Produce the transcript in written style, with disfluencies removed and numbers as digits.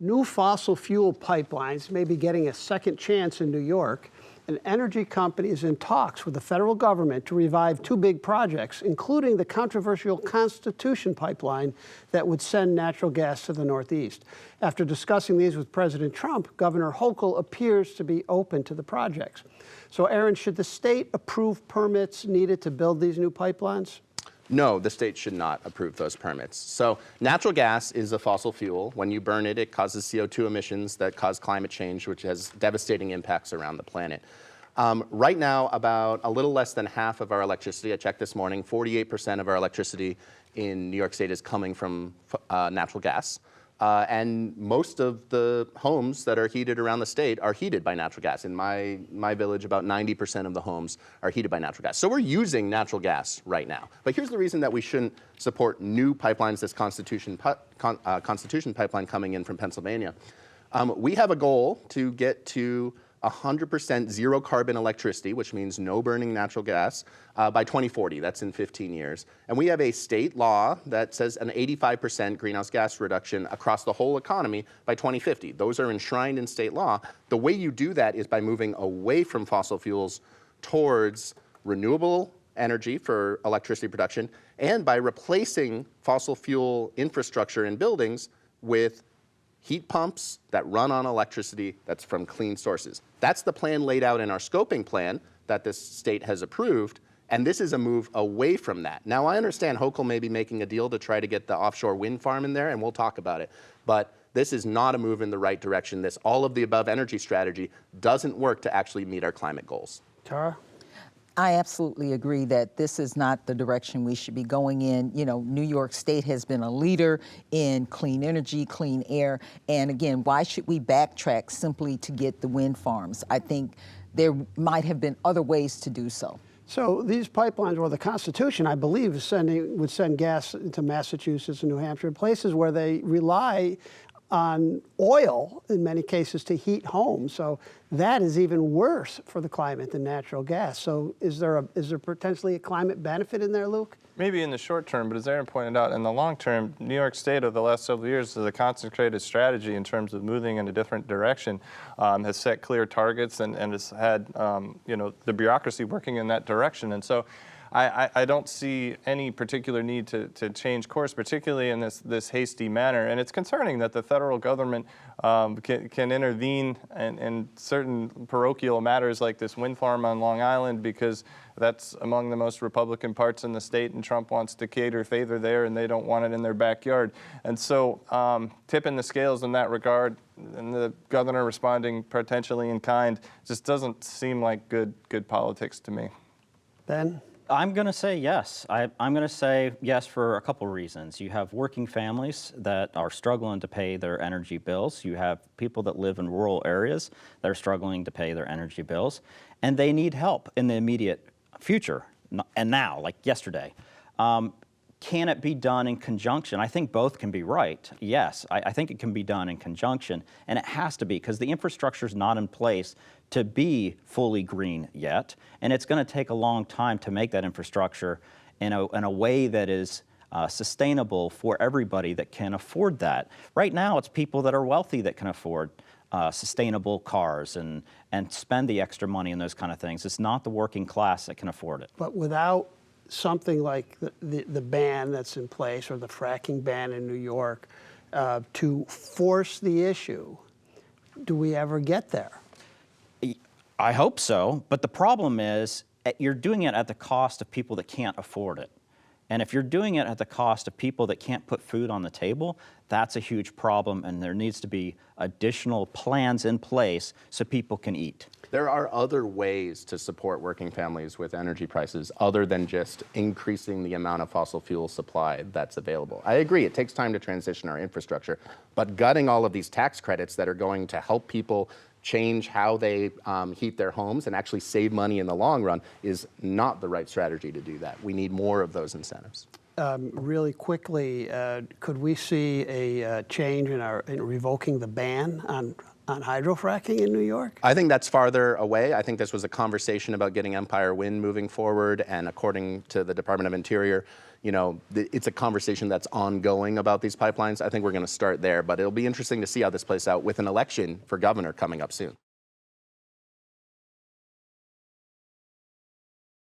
New fossil fuel pipelines may be getting a second chance in New York. An energy company is in talks with the federal government to revive two big projects, including the controversial Constitution pipeline that would send natural gas to the Northeast. After discussing these with President Trump, Governor Hochul appears to be open to the projects. So, Aaron, should the state approve permits needed to build these new pipelines? No, the state should not approve those permits. So natural gas is a fossil fuel. When you burn it, it causes CO2 emissions that cause climate change, which has devastating impacts around the planet. Right now, about a little less than half of our electricity, I checked this morning, 48% of our electricity in New York State is coming from natural gas. And most of the homes that are heated around the state are heated by natural gas. In my village, about 90% of the homes are heated by natural gas. So we're using natural gas right now. But here's the reason that we shouldn't support new pipelines, this Constitution pipeline coming in from Pennsylvania. We have a goal to get to 100% zero carbon electricity, which means no burning natural gas, by 2040. That's in 15 years. And we have a state law that says an 85% greenhouse gas reduction across the whole economy by 2050. Those are enshrined in state law. The way you do that is by moving away from fossil fuels towards renewable energy for electricity production and by replacing fossil fuel infrastructure in buildings with heat pumps that run on electricity that's from clean sources. That's the plan laid out in our scoping plan that this state has approved, and this is a move away from that. Now, I understand Hochul may be making a deal to try to get the offshore wind farm in there, and we'll talk about it, but this is not a move in the right direction. This all of the above energy strategy doesn't work to actually meet our climate goals. Tara? I absolutely agree that this is not the direction we should be going in. You know, New York State has been a leader in clean energy, clean air. And again, why should we backtrack simply to get the wind farms? I think there might have been other ways to do so. So these pipelines, or the Constitution, I believe, would send gas into Massachusetts and New Hampshire, places where they rely on oil in many cases to heat homes. So that is even worse for the climate than natural gas. So is there potentially a climate benefit in there, Luke? Maybe in the short term, but as Aaron pointed out, in the long term, New York State over the last several years has a concentrated strategy in terms of moving in a different direction, has set clear targets and has had the bureaucracy working in that direction. And so I don't see any particular need to change course, particularly in this hasty manner. And it's concerning that the federal government can intervene in certain parochial matters like this wind farm on Long Island, because that's among the most Republican parts in the state, and Trump wants to cater favor there, and they don't want it in their backyard. And so tipping the scales in that regard, and the governor responding potentially in kind, just doesn't seem like good politics to me. Ben? I'm going to say yes. I'm going to say yes for a couple reasons. You have working families that are struggling to pay their energy bills. You have people that live in rural areas that are struggling to pay their energy bills, and they need help in the immediate future and now, like yesterday. Can it be done in conjunction? I think both can be right. Yes, I think it can be done in conjunction, and it has to be, because the infrastructure is not in place to be fully green yet, and it's going to take a long time to make that infrastructure in a way that is sustainable for everybody that can afford that. Right now, it's people that are wealthy that can afford sustainable cars and spend the extra money and those kind of things. It's not the working class that can afford it. But without something like the ban that's in place, or the fracking ban in New York, to force the issue, do we ever get there? I hope so, but the problem is you're doing it at the cost of people that can't afford it. And if you're doing it at the cost of people that can't put food on the table, that's a huge problem, and there needs to be additional plans in place so people can eat. There are other ways to support working families with energy prices other than just increasing the amount of fossil fuel supply that's available. I agree, it takes time to transition our infrastructure, but gutting all of these tax credits that are going to help people change how they heat their homes and actually save money in the long run is not the right strategy to do that. We need more of those incentives. Really quickly, could we see a change in revoking the ban on on hydrofracking in New York? I think that's farther away. I think this was a conversation about getting Empire Wind moving forward, and according to the Department of Interior, you know, it's a conversation that's ongoing about these pipelines. I think we're going to start there, but it'll be interesting to see how this plays out with an election for governor coming up soon.